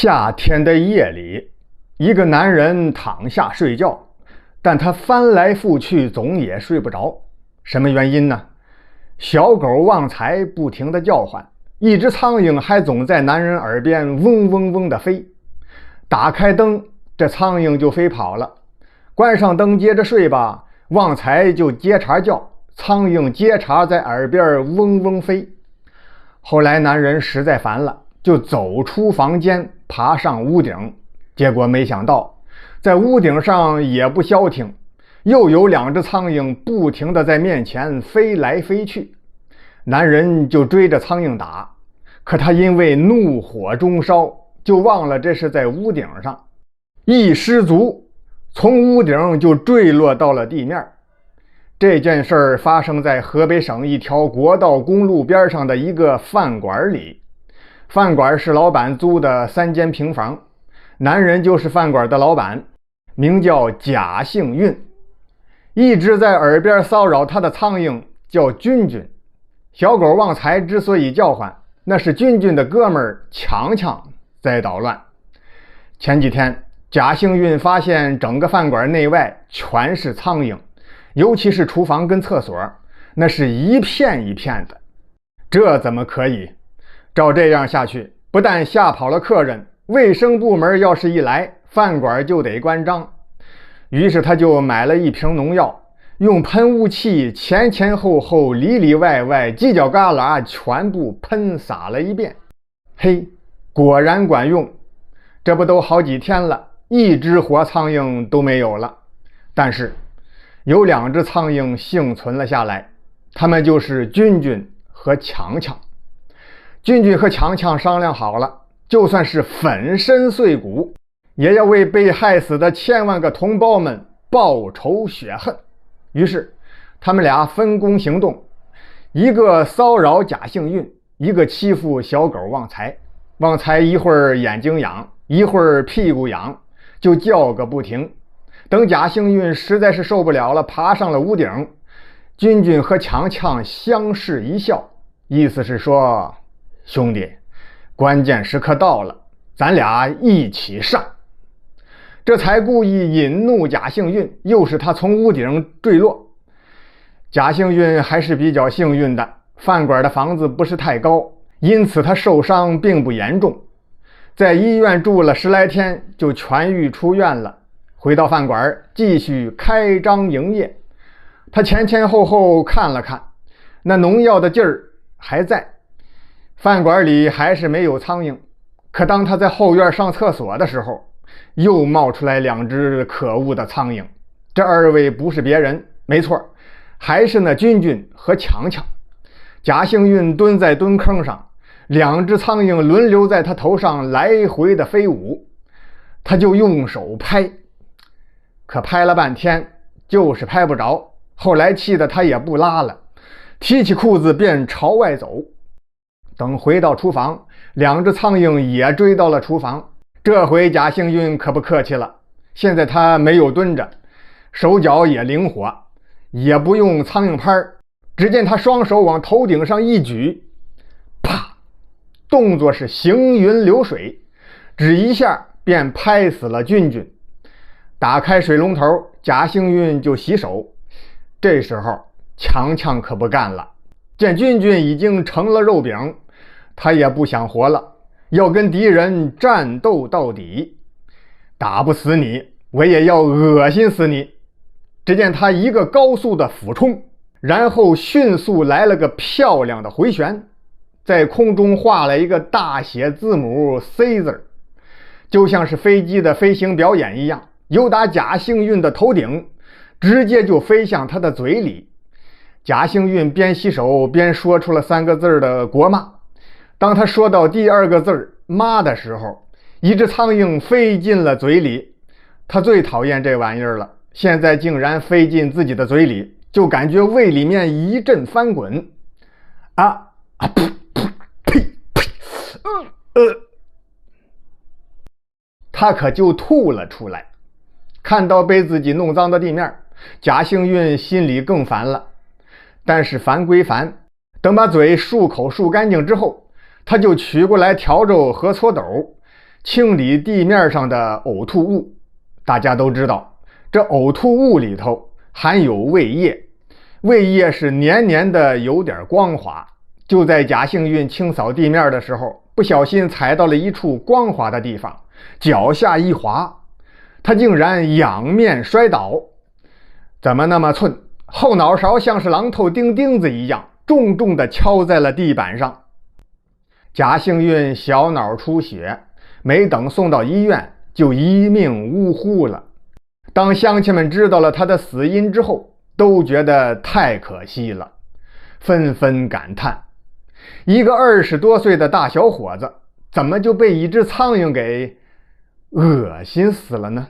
夏天的夜里，一个男人躺下睡觉，但他翻来覆去总也睡不着。什么原因呢？小狗旺财不停地叫唤，一只苍蝇还总在男人耳边嗡嗡嗡地飞。打开灯，这苍蝇就飞跑了；关上灯接着睡吧，旺财就接茬叫，苍蝇接茬在耳边嗡嗡飞。后来男人实在烦了，就走出房间，爬上屋顶，结果没想到在屋顶上也不消停，又有两只苍蝇不停地在面前飞来飞去。男人就追着苍蝇打，可他因为怒火中烧，就忘了这是在屋顶上，一失足从屋顶就坠落到了地面。这件事儿发生在河北省一条国道公路边上的一个饭馆里。饭馆是老板租的3间平房，男人就是饭馆的老板，名叫贾幸运。一直在耳边骚扰他的苍蝇叫君君。小狗旺财之所以叫唤，那是君君的哥们儿强强在捣乱。前几天贾幸运发现整个饭馆内外全是苍蝇，尤其是厨房跟厕所，那是一片一片的。这怎么可以？照这样下去，不但吓跑了客人，卫生部门要是一来，饭馆就得关张。于是他就买了一瓶农药，用喷雾器前前后后里里外外犄角旮旯全部喷洒了一遍。嘿，果然管用。这不都好几天了，一只活苍蝇都没有了。但是有2只苍蝇幸存了下来，他们就是君君和强强。君君和强强商量好了，就算是粉身碎骨，也要为被害死的千万个同胞们报仇雪恨。于是他们俩分工行动，一个骚扰贾幸运，一个欺负小狗旺财。旺财一会儿眼睛痒，一会儿屁股痒，就叫个不停。等贾幸运实在是受不了了，爬上了屋顶，君君和强强相视一笑，意思是说，兄弟，关键时刻到了，咱俩一起上。这才故意引怒贾幸运，诱使他从屋顶坠落。贾幸运还是比较幸运的，饭馆的房子不是太高，因此他受伤并不严重，在医院住了10来天就痊愈出院了。回到饭馆继续开张营业。他前前后后看了看，那农药的劲儿还在，饭馆里还是没有苍蝇。可当他在后院上厕所的时候，又冒出来2只可恶的苍蝇。这2位不是别人，没错，还是那君君和强强。贾幸运蹲在蹲坑上，2只苍蝇轮流在他头上来回的飞舞，他就用手拍，可拍了半天就是拍不着。后来气得他也不拉了，提起裤子便朝外走。等回到厨房，2只苍蝇也追到了厨房。这回贾幸运可不客气了，现在他没有蹲着，手脚也灵活，也不用苍蝇拍。只见他双手往头顶上一举，啪，动作是行云流水，只一下便拍死了君君。打开水龙头，贾幸运就洗手。这时候强强可不干了，见君君已经成了肉饼，他也不想活了，要跟敌人战斗到底。打不死你，我也要恶心死你。只见他一个高速的俯冲，然后迅速来了个漂亮的回旋，在空中画了一个大写字母 C 字，就像是飞机的飞行表演一样，由打贾幸运的头顶直接就飞向他的嘴里。贾幸运边洗手边说出了3个字的国骂。当他说到第2个字妈的时候，一只苍蝇飞进了嘴里。他最讨厌这玩意儿了，现在竟然飞进自己的嘴里，就感觉胃里面一阵翻滚。他可就吐了出来。看到被自己弄脏的地面，贾幸运心里更烦了。但是烦归烦，等把嘴漱口漱干净之后，他就取过来笤帚和搓斗，清理地面上的呕吐物。大家都知道，这呕吐物里头含有胃液，胃液是黏黏的，有点光滑。就在贾幸运清扫地面的时候，不小心踩到了一处光滑的地方，脚下一滑，他竟然仰面摔倒，怎么那么寸，后脑勺像是榔头钉钉子一样，重重地敲在了地板上。贾幸运小脑出血，没等送到医院就一命呜呼了。当乡亲们知道了他的死因之后，都觉得太可惜了，纷纷感叹：一个20多岁的大小伙子，怎么就被一只苍蝇给恶心死了呢？